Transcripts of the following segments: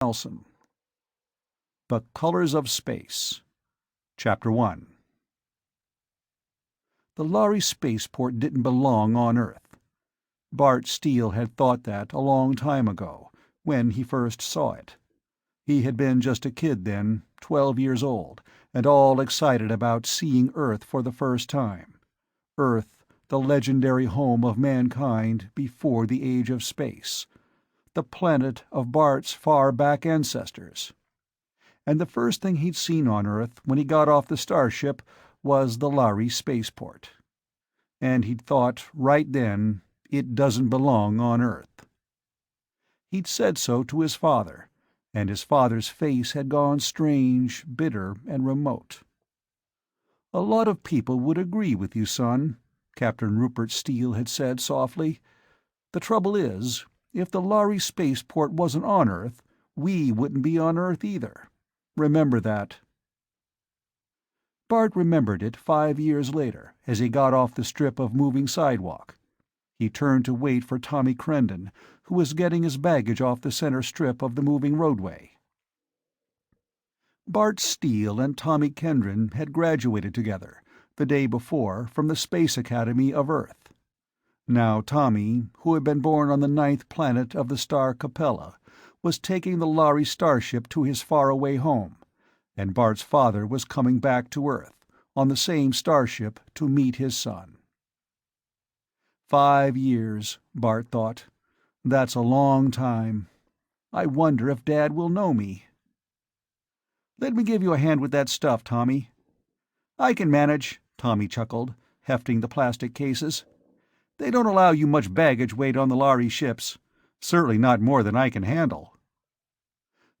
Nelson. The Colors of Space. Chapter 1. The Lhari spaceport didn't belong on Earth. Bart Steele had thought that a long time ago, when he first saw it. He had been just a kid then, 12 years old, and all excited about seeing Earth for the first time. Earth, the legendary home of mankind before the age of space. The planet of Bart's far-back ancestors. And the first thing he'd seen on Earth when he got off the starship was the Lhari spaceport. And he'd thought, right then, it doesn't belong on Earth. He'd said so to his father, and his father's face had gone strange, bitter, and remote. "A lot of people would agree with you, son," Captain Rupert Steele had said softly. "The trouble is, if the Lhari spaceport wasn't on Earth, we wouldn't be on Earth either. Remember that." Bart remembered it 5 years later, as he got off the strip of moving sidewalk. He turned to wait for Tommy Crendon, who was getting his baggage off the center strip of the moving roadway. Bart Steele and Tommy Kendron had graduated together, the day before, from the Space Academy of Earth. Now Tommy, who had been born on the 9th planet of the star Capella, was taking the Lhari starship to his faraway home, and Bart's father was coming back to Earth, on the same starship, to meet his son. 5 years, Bart thought. That's a long time. I wonder if Dad will know me. "Let me give you a hand with that stuff, Tommy." "I can manage," Tommy chuckled, hefting the plastic cases. "They don't allow you much baggage weight on the Lhari ships. Certainly not more than I can handle."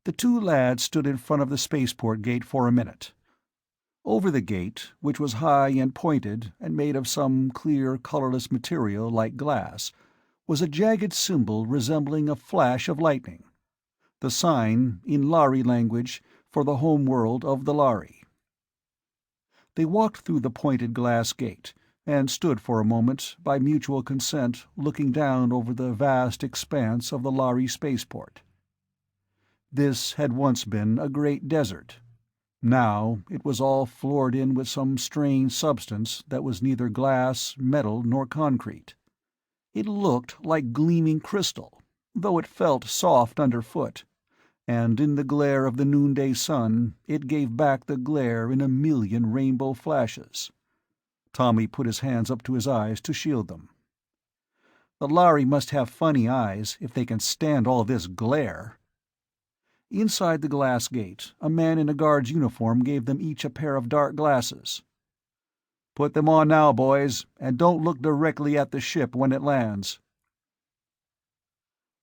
The two lads stood in front of the spaceport gate for a minute. Over the gate, which was high and pointed and made of some clear, colorless material like glass, was a jagged symbol resembling a flash of lightning. The sign, in Lhari language, for the home world of the Lhari. They walked through the pointed glass gate, and stood for a moment, by mutual consent, looking down over the vast expanse of the Lhari spaceport. This had once been a great desert. Now it was all floored in with some strange substance that was neither glass, metal, nor concrete. It looked like gleaming crystal, though it felt soft underfoot, and in the glare of the noonday sun it gave back the glare in a million rainbow flashes. Tommy put his hands up to his eyes to shield them. "The Lhari must have funny eyes, if they can stand all this glare." Inside the glass gate, a man in a guard's uniform gave them each a pair of dark glasses. "Put them on now, boys, and don't look directly at the ship when it lands."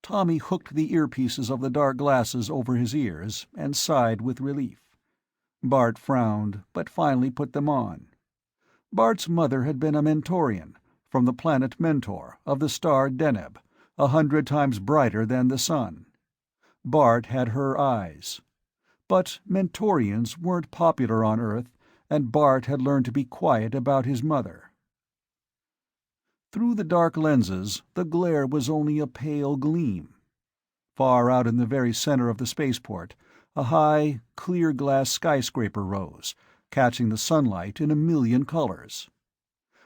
Tommy hooked the earpieces of the dark glasses over his ears, and sighed with relief. Bart frowned, but finally put them on. Bart's mother had been a Mentorian, from the planet Mentor, of the star Deneb, 100 times brighter than the sun. Bart had her eyes. But Mentorians weren't popular on Earth, and Bart had learned to be quiet about his mother. Through the dark lenses, the glare was only a pale gleam. Far out in the very center of the spaceport, a high, clear glass skyscraper rose, catching the sunlight in a million colors.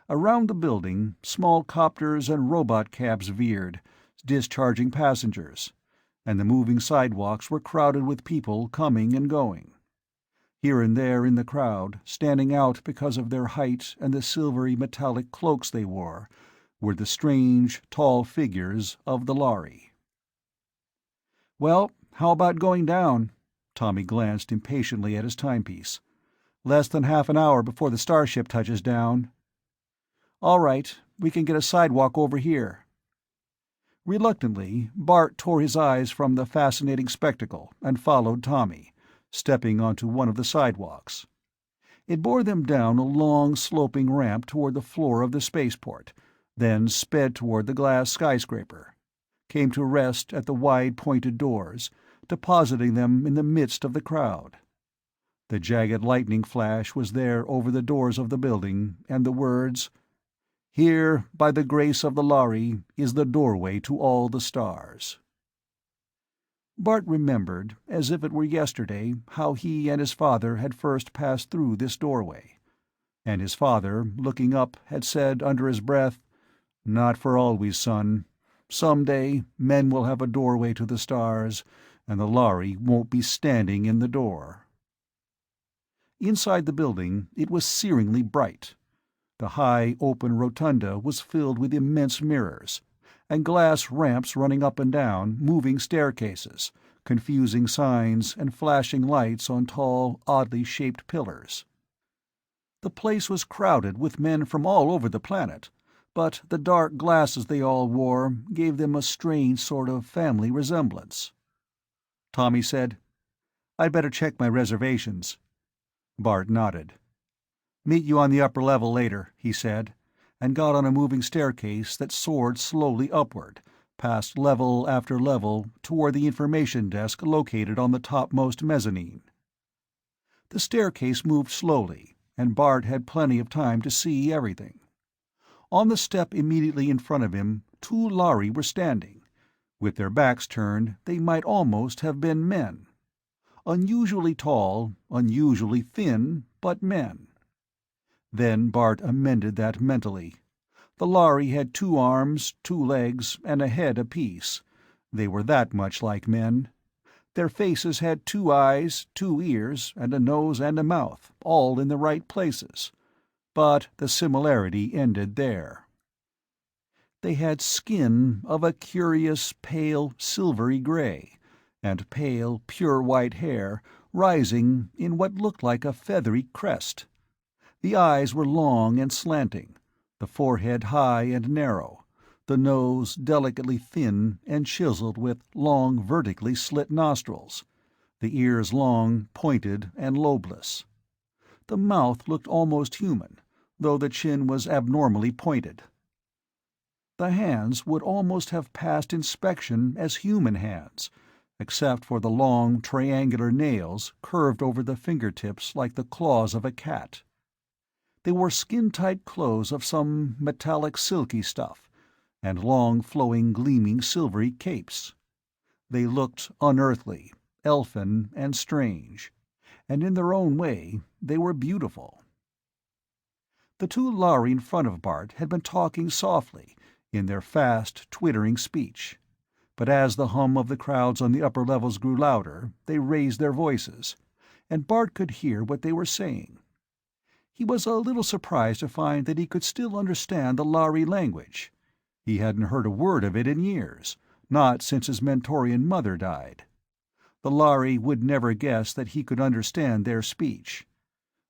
Around the building, small copters and robot cabs veered, discharging passengers, and the moving sidewalks were crowded with people coming and going. Here and there in the crowd, standing out because of their height and the silvery metallic cloaks they wore, were the strange, tall figures of the Lhari. "Well, how about going down?" Tommy glanced impatiently at his timepiece. "Less than half an hour before the starship touches down." "All right, we can get a sidewalk over here." Reluctantly, Bart tore his eyes from the fascinating spectacle and followed Tommy, stepping onto one of the sidewalks. It bore them down a long, sloping ramp toward the floor of the spaceport, then sped toward the glass skyscraper, came to rest at the wide pointed doors, depositing them in the midst of the crowd. The jagged lightning flash was there over the doors of the building, and the words, "Here, by the grace of the Lhari, is the doorway to all the stars." Bart remembered, as if it were yesterday, how he and his father had first passed through this doorway. And his father, looking up, had said under his breath, "Not for always, son. Some day men will have a doorway to the stars, and the Lhari won't be standing in the door." Inside the building, it was searingly bright. The high, open rotunda was filled with immense mirrors, and glass ramps running up and down, moving staircases, confusing signs and flashing lights on tall, oddly shaped pillars. The place was crowded with men from all over the planet, but the dark glasses they all wore gave them a strange sort of family resemblance. Tommy said, "I'd better check my reservations." Bart nodded. "Meet you on the upper level later," he said, and got on a moving staircase that soared slowly upward, past level after level, toward the information desk located on the topmost mezzanine. The staircase moved slowly, and Bart had plenty of time to see everything. On the step immediately in front of him, two Lhari were standing. With their backs turned, they might almost have been men. Unusually tall, unusually thin, but men. Then Bart amended that mentally. The Lhari had 2 arms, 2 legs, and a head apiece. They were that much like men. Their faces had 2 eyes, 2 ears, and a nose and a mouth, all in the right places. But the similarity ended there. They had skin of a curious, pale, silvery gray, and pale, pure white hair rising in what looked like a feathery crest. The eyes were long and slanting, the forehead high and narrow, the nose delicately thin and chiseled with long, vertically slit nostrils, the ears long, pointed, and lobeless. The mouth looked almost human, though the chin was abnormally pointed. The hands would almost have passed inspection as human hands, except for the long, triangular nails curved over the fingertips like the claws of a cat. They wore skin-tight clothes of some metallic silky stuff, and long flowing gleaming silvery capes. They looked unearthly, elfin, and strange, and in their own way they were beautiful. The two Lhari in front of Bart had been talking softly, in their fast, twittering speech, but as the hum of the crowds on the upper levels grew louder, they raised their voices, and Bart could hear what they were saying. He was a little surprised to find that he could still understand the Lhari language. He hadn't heard a word of it in years, not since his Mentorian mother died. The Lhari would never guess that he could understand their speech.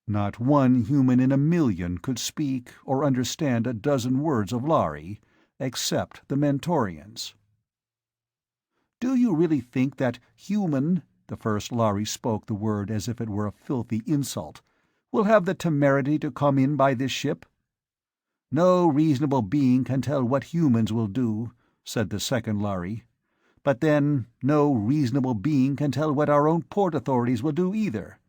Not one human in a million could speak or understand a dozen words of Lhari, except the Mentorians. "Do you really think that human," the first Lhari spoke the word as if it were a filthy insult, "will have the temerity to come in by this ship?" "No reasonable being can tell what humans will do," said the second Lhari. "But then, no reasonable being can tell what our own port authorities will do either.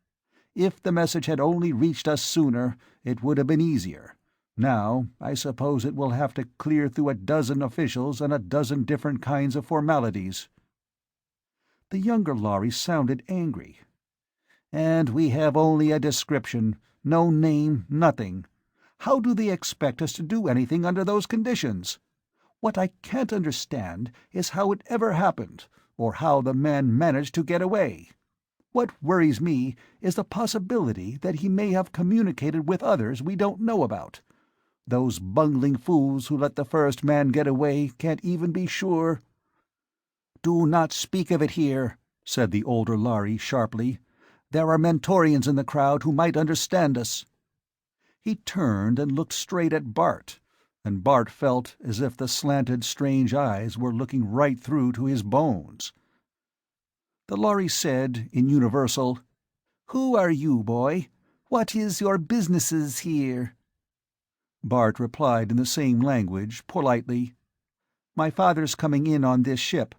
If the message had only reached us sooner, it would have been easier. Now, I suppose it will have to clear through a dozen officials and a dozen different kinds of formalities." The younger Lhari sounded angry. "And we have only a description, no name, nothing. How do they expect us to do anything under those conditions? What I can't understand is how it ever happened, or how the man managed to get away. What worries me is the possibility that he may have communicated with others we don't know about. Those bungling fools who let the first man get away can't even be sure—" "Do not speak of it here," said the older Lhari sharply. "There are Mentorians in the crowd who might understand us." He turned and looked straight at Bart, and Bart felt as if the slanted strange eyes were looking right through to his bones. The Lhari said, in universal, "Who are you, boy? What is your businesses here?" Bart replied in the same language, politely, "My father's coming in on this ship.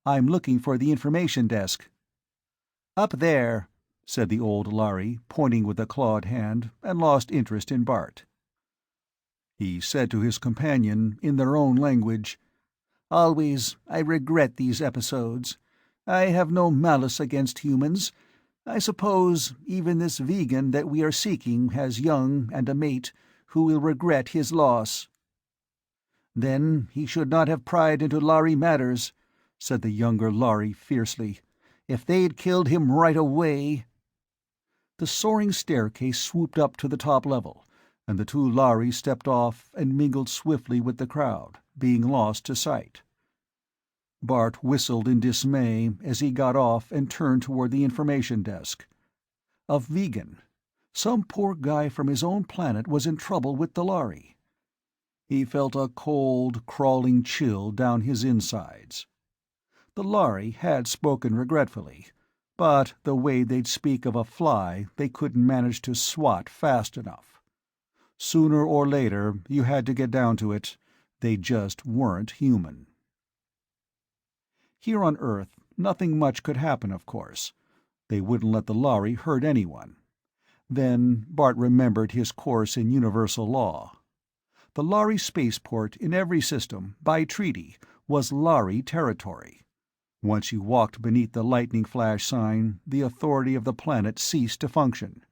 I'm looking for the information desk." "Up there," said the old Lhari, pointing with a clawed hand, and lost interest in Bart. He said to his companion, in their own language, "Always I regret these episodes. I have no malice against humans. I suppose even this vegan that we are seeking has young and a mate who will regret his loss." "Then he should not have pried into Lhari matters," said the younger Lhari fiercely. "If they'd killed him right away—" The soaring staircase swooped up to the top level, and the two Lhari stepped off and mingled swiftly with the crowd, being lost to sight. Bart whistled in dismay as he got off and turned toward the information desk. A vegan. Some poor guy from his own planet was in trouble with the Lhari. He felt a cold, crawling chill down his insides. The Lhari had spoken regretfully, but the way they'd speak of a fly they couldn't manage to swat fast enough. Sooner or later, you had to get down to it, they just weren't human. Here on Earth, nothing much could happen, of course. They wouldn't let the Lhari hurt anyone. Then Bart remembered his course in universal law. The Lhari spaceport in every system, by treaty, was Lhari territory. Once you walked beneath the lightning flash sign, the authority of the planet ceased to function.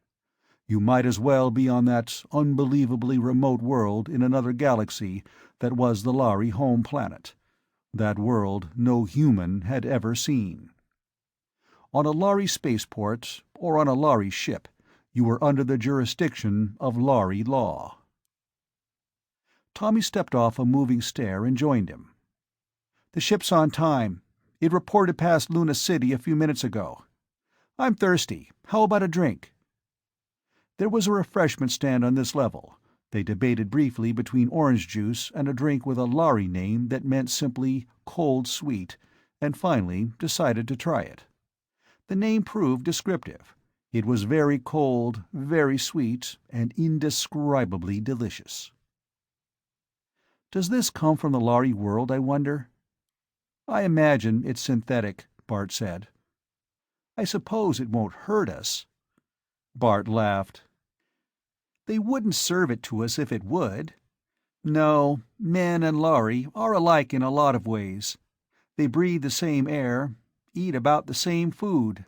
You might as well be on that unbelievably remote world in another galaxy that was the Lhari home planet. That world no human had ever seen. On a Lhari spaceport, or on a Lhari ship, you were under the jurisdiction of Lhari law. Tommy stepped off a moving stair and joined him. "The ship's on time. It reported past Luna City a few minutes ago. I'm thirsty. How about a drink?" There was a refreshment stand on this level. They debated briefly between orange juice and a drink with a Lhari name that meant simply cold sweet, and finally decided to try it. The name proved descriptive. It was very cold, very sweet, and indescribably delicious. "Does this come from the Lhari world, I wonder?" "I imagine it's synthetic," Bart said. "I suppose it won't hurt us." Bart laughed. "They wouldn't serve it to us if it would. No, men and Lhari are alike in a lot of ways. They breathe the same air, eat about the same food.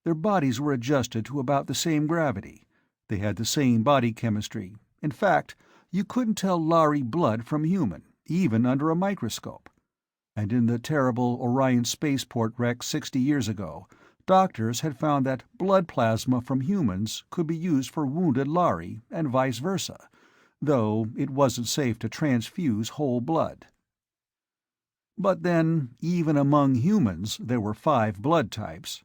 Their bodies were adjusted to about the same gravity. They had the same body chemistry. In fact, you couldn't tell Lhari blood from human, even under a microscope. And in the terrible Orion spaceport wreck 60 years ago, doctors had found that blood plasma from humans could be used for wounded Lhari, and vice versa, though it wasn't safe to transfuse whole blood. But then, even among humans there were 5 blood types.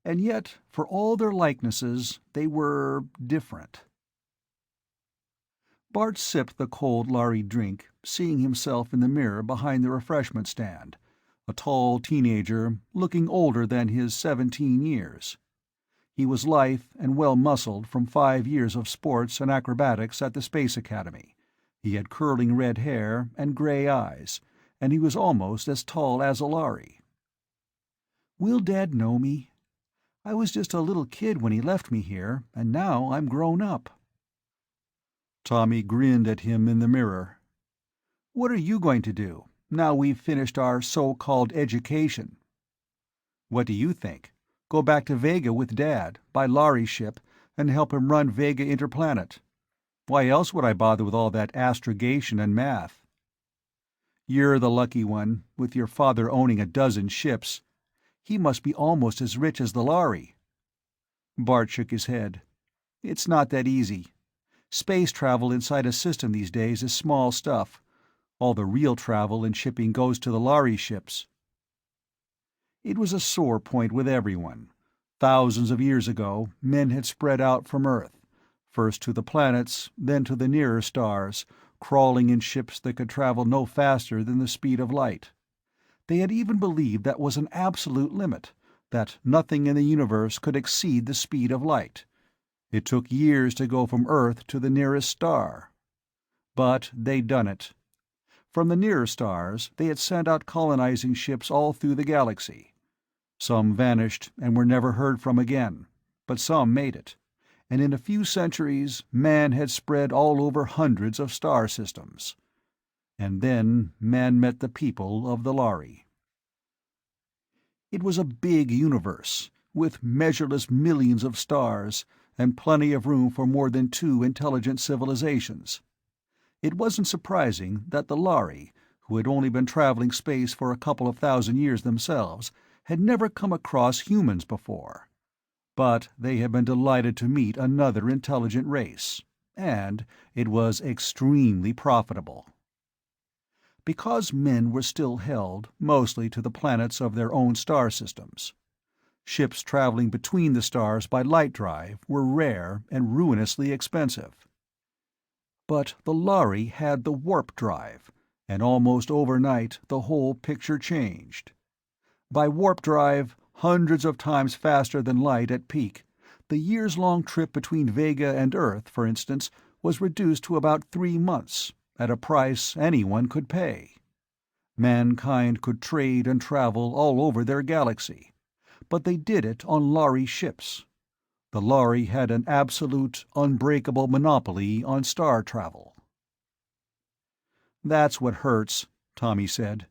And yet, for all their likenesses, they were different. Bart sipped the cold Lhari drink, seeing himself in the mirror behind the refreshment stand, a tall teenager, looking older than his 17 years. He was lithe and well-muscled from 5 years of sports and acrobatics at the Space Academy. He had curling red hair and gray eyes, and he was almost as tall as a Lhari. "Will Dad know me? I was just a little kid when he left me here, and now I'm grown up." Tommy grinned at him in the mirror. "What are you going to do, now we've finished our so-called education?" "What do you think? Go back to Vega with Dad, by Lhari ship, and help him run Vega Interplanet. Why else would I bother with all that astrogation and math?" "You're the lucky one, with your father owning a dozen ships. He must be almost as rich as the Lhari." Bart shook his head. "It's not that easy. Space travel inside a system these days is small stuff. All the real travel and shipping goes to the Lhari ships." It was a sore point with everyone. Thousands of years ago, men had spread out from Earth, first to the planets, then to the nearer stars, crawling in ships that could travel no faster than the speed of light. They had even believed that was an absolute limit, that nothing in the universe could exceed the speed of light. It took years to go from Earth to the nearest star. But they'd done it. From the nearer stars, they had sent out colonizing ships all through the galaxy. Some vanished and were never heard from again, but some made it. And in a few centuries, man had spread all over hundreds of star systems. And then man met the people of the Lhari. It was a big universe, with measureless millions of stars, and plenty of room for more than two intelligent civilizations. It wasn't surprising that the Lhari, who had only been traveling space for a couple of thousand years themselves, had never come across humans before. But they had been delighted to meet another intelligent race, and it was extremely profitable. Because men were still held, mostly to the planets of their own star systems. Ships traveling between the stars by light drive were rare and ruinously expensive. But the Lhari had the warp drive, and almost overnight the whole picture changed. By warp drive, hundreds of times faster than light at peak, the years-long trip between Vega and Earth, for instance, was reduced to about 3 months, at a price anyone could pay. Mankind could trade and travel all over their galaxy, but they did it on Lhari ships. The Lhari had an absolute, unbreakable monopoly on star travel. "That's what hurts," Tommy said.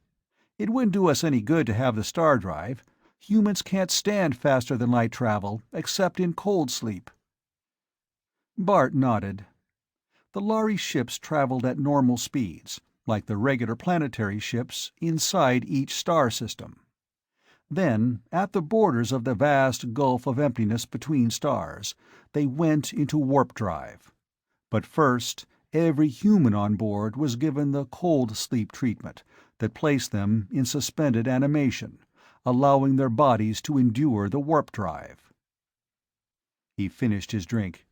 "It wouldn't do us any good to have the star drive. Humans can't stand faster-than-light travel, except in cold sleep." Bart nodded. The Lhari ships traveled at normal speeds, like the regular planetary ships, inside each star system. Then, at the borders of the vast gulf of emptiness between stars, they went into warp drive. But first, every human on board was given the cold sleep treatment that placed them in suspended animation, allowing their bodies to endure the warp drive. He finished his drink.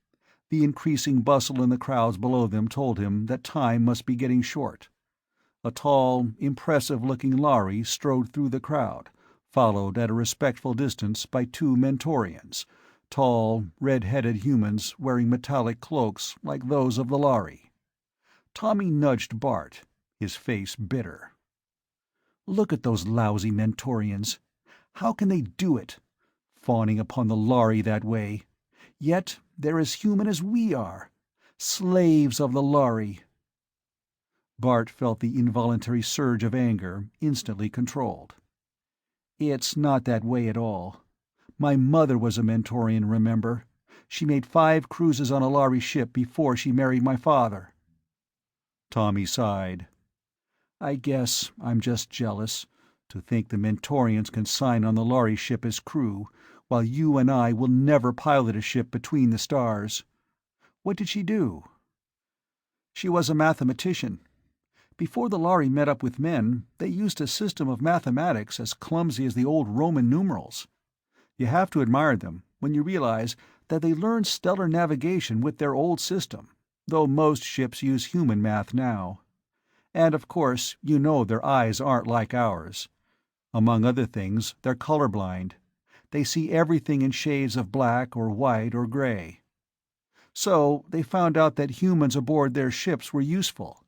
The increasing bustle in the crowds below them told him that time must be getting short. A tall, impressive-looking Lhari strode through the crowd, followed at a respectful distance by 2 Mentorians, tall, red-headed humans wearing metallic cloaks like those of the Lhari. Tommy nudged Bart, his face bitter. "Look at those lousy Mentorians. How can they do it? Fawning upon the Lhari that way. Yet they're as human as we are. Slaves of the Lhari." Bart felt the involuntary surge of anger instantly controlled. "It's not that way at all. My mother was a Mentorian, remember? She made 5 cruises on a Lhari ship before she married my father." Tommy sighed. "I guess I'm just jealous, to think the Mentorians can sign on the Lhari ship as crew, while you and I will never pilot a ship between the stars. What did she do?" "She was a mathematician. Before the Lhari met up with men, they used a system of mathematics as clumsy as the old Roman numerals. You have to admire them when you realize that they learned stellar navigation with their old system, though most ships use human math now. And of course, you know their eyes aren't like ours. Among other things, they're colorblind. They see everything in shades of black or white or gray. So they found out that humans aboard their ships were useful.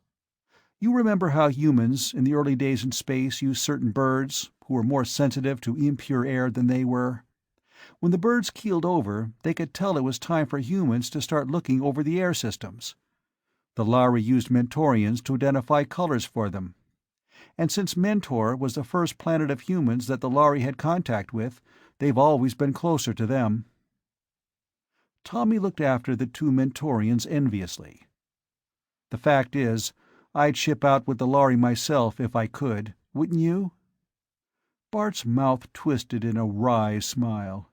You remember how humans, in the early days in space, used certain birds, who were more sensitive to impure air than they were? When the birds keeled over, they could tell it was time for humans to start looking over the air systems. The Lhari used Mentorians to identify colors for them. And since Mentor was the first planet of humans that the Lhari had contact with, they've always been closer to them." Tommy looked after the 2 Mentorians enviously. "The fact is, I'd ship out with the Lhari myself if I could, wouldn't you?" Bart's mouth twisted in a wry smile.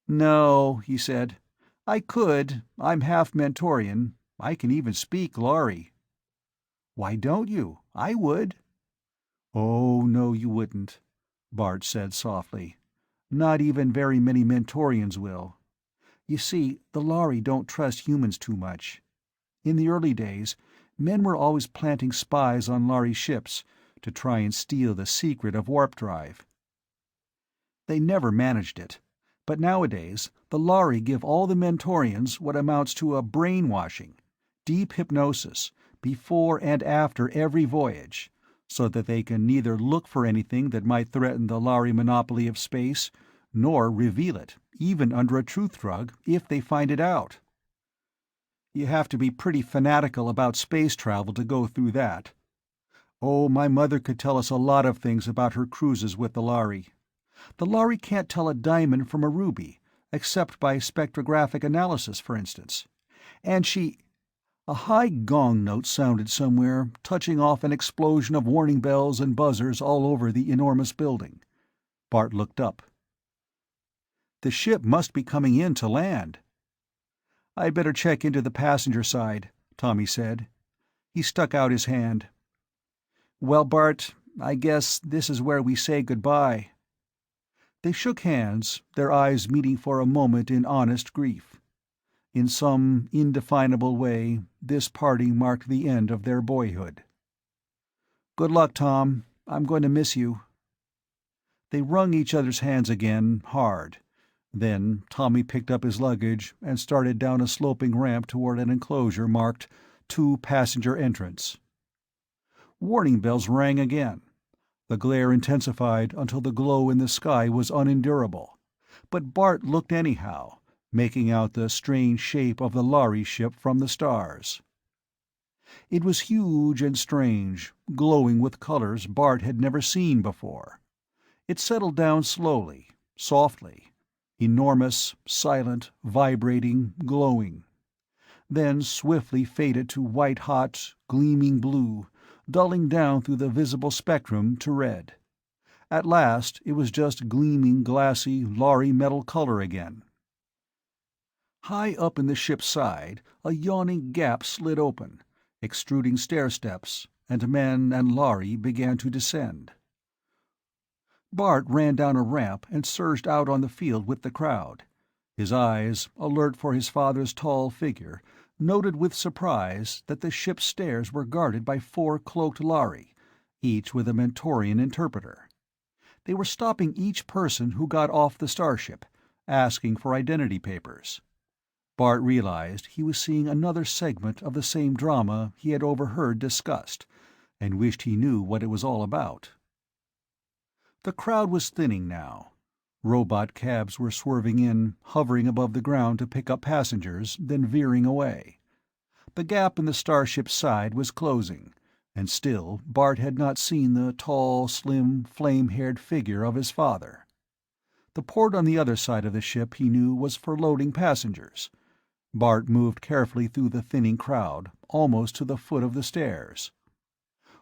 "No," he said. "I could. I'm half Mentorian. I can even speak Lhari." "Why don't you? I would." "Oh, no you wouldn't," Bart said softly. "Not even very many Mentorians will. You see, the Lhari don't trust humans too much. In the early days, men were always planting spies on Lhari ships to try and steal the secret of warp drive. They never managed it, but nowadays the Lhari give all the Mentorians what amounts to a brainwashing, deep hypnosis, before and after every voyage, so that they can neither look for anything that might threaten the Lhari monopoly of space, nor reveal it, even under a truth drug, if they find it out. You have to be pretty fanatical about space travel to go through that. Oh, my mother could tell us a lot of things about her cruises with the Lhari. The Lhari can't tell a diamond from a ruby, except by spectrographic analysis, for instance. And she— A high gong note sounded somewhere, touching off an explosion of warning bells and buzzers all over the enormous building. Bart looked up. "The ship must be coming in to land." "I'd better check into the passenger side," Tommy said. He stuck out his hand. "Well, Bart, I guess this is where we say goodbye." They shook hands, their eyes meeting for a moment in honest grief. In some indefinable way, this parting marked the end of their boyhood. "Good luck, Tom. I'm going to miss you." They wrung each other's hands again, hard. Then Tommy picked up his luggage and started down a sloping ramp toward an enclosure marked "To Passenger Entrance." Warning bells rang again. The glare intensified until the glow in the sky was unendurable. But Bart looked anyhow, making out the strange shape of the Lhari ship from the stars. It was huge and strange, glowing with colors Bart had never seen before. It settled down slowly, softly, enormous, silent, vibrating, glowing. Then swiftly faded to white-hot, gleaming blue, dulling down through the visible spectrum to red. At last it was just gleaming, glassy, Lhari metal color again. High up in the ship's side, a yawning gap slid open, extruding stair-steps, and men and Lhari began to descend. Bart ran down a ramp and surged out on the field with the crowd. His eyes, alert for his father's tall figure, noted with surprise that the ship's stairs were guarded by 4 cloaked Lhari, each with a Mentorian interpreter. They were stopping each person who got off the starship, asking for identity papers. Bart realized he was seeing another segment of the same drama he had overheard discussed, and wished he knew what it was all about. The crowd was thinning now. Robot cabs were swerving in, hovering above the ground to pick up passengers, then veering away. The gap in the starship's side was closing, and still Bart had not seen the tall, slim, flame-haired figure of his father. The port on the other side of the ship, he knew, was for loading passengers. Bart moved carefully through the thinning crowd, almost to the foot of the stairs.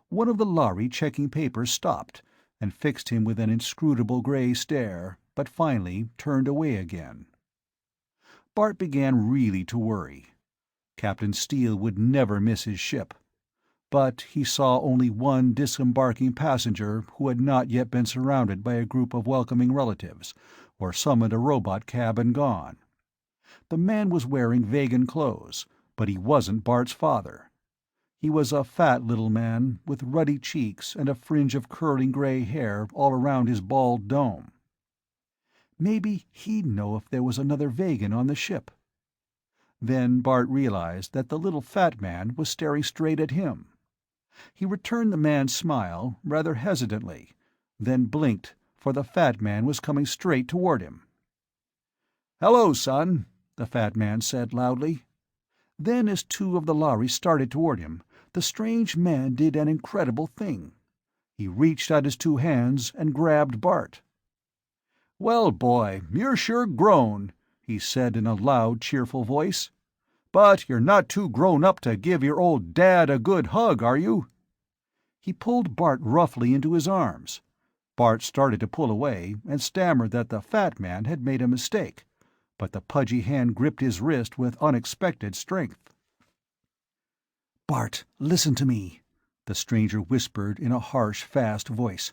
One of the Lhari checking papers stopped, and fixed him with an inscrutable gray stare, but finally turned away again. Bart began really to worry. Captain Steele would never miss his ship. But he saw only one disembarking passenger who had not yet been surrounded by a group of welcoming relatives, or summoned a robot cab and gone. The man was wearing Vegan clothes, but he wasn't Bart's father. He was a fat little man, with ruddy cheeks and a fringe of curling gray hair all around his bald dome. Maybe he'd know if there was another Vegan on the ship. Then Bart realized that the little fat man was staring straight at him. He returned the man's smile, rather hesitantly, then blinked, for the fat man was coming straight toward him. "Hello, son," the fat man said loudly. Then, as 2 of the Lhari started toward him, the strange man did an incredible thing. He reached out his 2 hands and grabbed Bart. "Well, boy, you're sure grown," he said in a loud, cheerful voice. "But you're not too grown up to give your old dad a good hug, are you?" He pulled Bart roughly into his arms. Bart started to pull away, and stammered that the fat man had made a mistake, but the pudgy hand gripped his wrist with unexpected strength. "Bart, listen to me," the stranger whispered in a harsh, fast voice.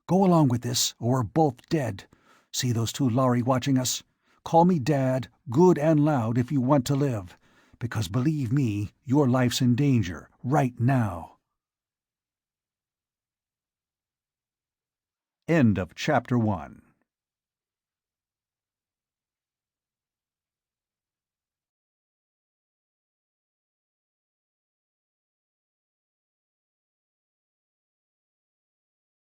"Go along with this, or we're both dead. See those 2 Lhari watching us? Call me Dad, good and loud, if you want to live. Because believe me, your life's in danger, right now." End of Chapter 1.